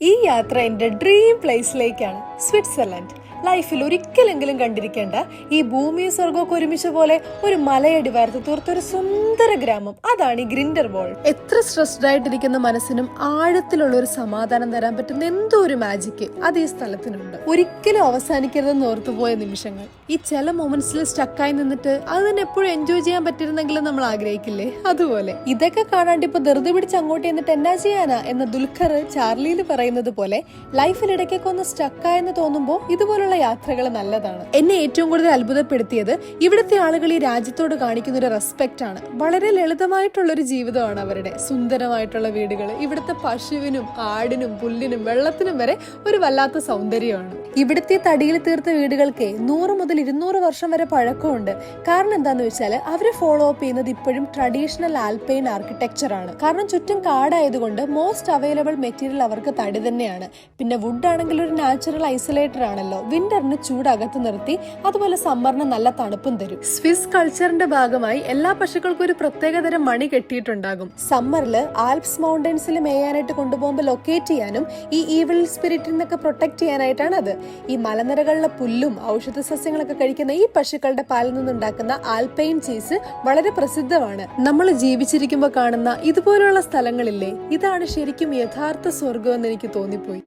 ഈ യാത്ര എൻ്റെ ഡ്രീം പ്ലേസിലേക്കാണ്, സ്വിറ്റ്സർലൻഡ്. ലൈഫിൽ ഒരിക്കലെങ്കിലും കണ്ടിരിക്കേണ്ട ഈ ഭൂമിയും സ്വർഗമൊക്കെ ഒരുമിച്ച പോലെ ഒരു മലയടിവാരത്ത് തീർത്തൊരു സുന്ദര ഗ്രാമം, അതാണ് ഈ ഗ്രിൻഡർവോൾഡ്. എത്ര സ്ട്രെസ്ഡ് ആയിട്ടിരിക്കുന്ന മനസ്സിനും ആഴത്തിലുള്ള ഒരു സമാധാനം തരാൻ പറ്റുന്ന എന്തോ ഒരു മാജിക് അത് ഈ സ്ഥലത്തിനുണ്ട്. ഒരിക്കലും അവസാനിക്കരുതെന്ന് ഓർത്തുപോയ നിമിഷങ്ങൾ. ഈ ചില മൊമെന്റ്സിൽ സ്റ്റക്കായി നിന്നിട്ട് അത് തന്നെ എപ്പോഴും എൻജോയ് ചെയ്യാൻ പറ്റിയിരുന്നെങ്കിലും നമ്മൾ ആഗ്രഹിക്കില്ലേ, അതുപോലെ. ഇതൊക്കെ കാണാണ്ട് ഇപ്പൊ ധൃതി പിടിച്ച് അങ്ങോട്ട് എന്നിട്ട് എന്നാ ചെയ്യാനാ എന്ന ദുൽഖർ ചാർലിയിൽ പറയുന്നത് പോലെ ലൈഫിൽ ഇടയ്ക്കൊക്കെ ഒന്ന് സ്റ്റക്കായെന്ന് തോന്നുമ്പോൾ ഇതുപോലുള്ള യാത്രകൾ നല്ലതാണ്. എന്നെ ഏറ്റവും കൂടുതൽ അത്ഭുതപ്പെടുത്തിയത് ഇവിടുത്തെ ആളുകൾ ഈ രാജ്യത്തോട് കാണിക്കുന്ന ഒരു റെസ്പെക്ട് ആണ്. വളരെ ലളിതമായിട്ടുള്ള ഒരു ജീവിതമാണ് അവരുടെ. സുന്ദരമായിട്ടുള്ള വീടുകൾ, ഇവിടുത്തെ പശുവിനും ആടിനും പുല്ലിനും വെള്ളത്തിനും വരെ ഒരു വല്ലാത്ത സൗന്ദര്യമാണ്. ഇവിടുത്തെ തടിയിൽ തീർത്ത വീടുകൾക്ക് 100 മുതൽ 200 വർഷം വരെ പഴക്കമുണ്ട്. കാരണം എന്താന്ന് വെച്ചാൽ അവര് ഫോളോ അപ്പ് ചെയ്യുന്നത് ഇപ്പോഴും ട്രഡീഷണൽ ആൽപൈൻ ആർക്കിടെക്ചർ ആണ്. കാരണം ചുറ്റും കാടായതുകൊണ്ട് മോസ്റ്റ് അവൈലബിൾ മെറ്റീരിയൽ അവർക്ക് തടി തന്നെയാണ്. പിന്നെ വുഡ് ആണെങ്കിൽ ഒരു നാച്ചുറൽ ഐസൊലേറ്റർ ആണല്ലോ. വിന്ററിന് ചൂടകത്ത് നിർത്തി അതുപോലെ സമ്മറിന് നല്ല തണുപ്പും തരും. സ്വിസ് കൾച്ചറിന്റെ ഭാഗമായി എല്ലാ പശുക്കൾക്കും ഒരു പ്രത്യേകതരം മണി കെട്ടിയിട്ടുണ്ടാകും. സമ്മറിൽ ആൽപ്സ് മൗണ്ടൻസിൽ മേയാനായിട്ട് കൊണ്ടുപോകുമ്പോൾ ലൊക്കേറ്റ് ചെയ്യാനും ഈ ഈവിൾ സ്പിരിറ്റിനൊക്കെ പ്രൊട്ടക്ട് ചെയ്യാനായിട്ടാണ് അത്. ഈ മലനിരകളിലെ പുല്ലും ഔഷധ സസ്യങ്ങളൊക്കെ കഴിക്കുന്ന ഈ പശുക്കളുടെ പാലിൽ നിന്നുണ്ടാക്കുന്ന ആൽപൈൻ ചീസ് വളരെ പ്രസിദ്ധമാണ്. നമ്മൾ ജീവിച്ചിരിക്കുമ്പോൾ കാണുന്ന ഇതുപോലുള്ള സ്ഥലങ്ങളില്ലേ, ഇതാണ് ശരിക്കും യഥാർത്ഥ സ്വർഗം എന്ന് എനിക്ക് തോന്നിപ്പോയി.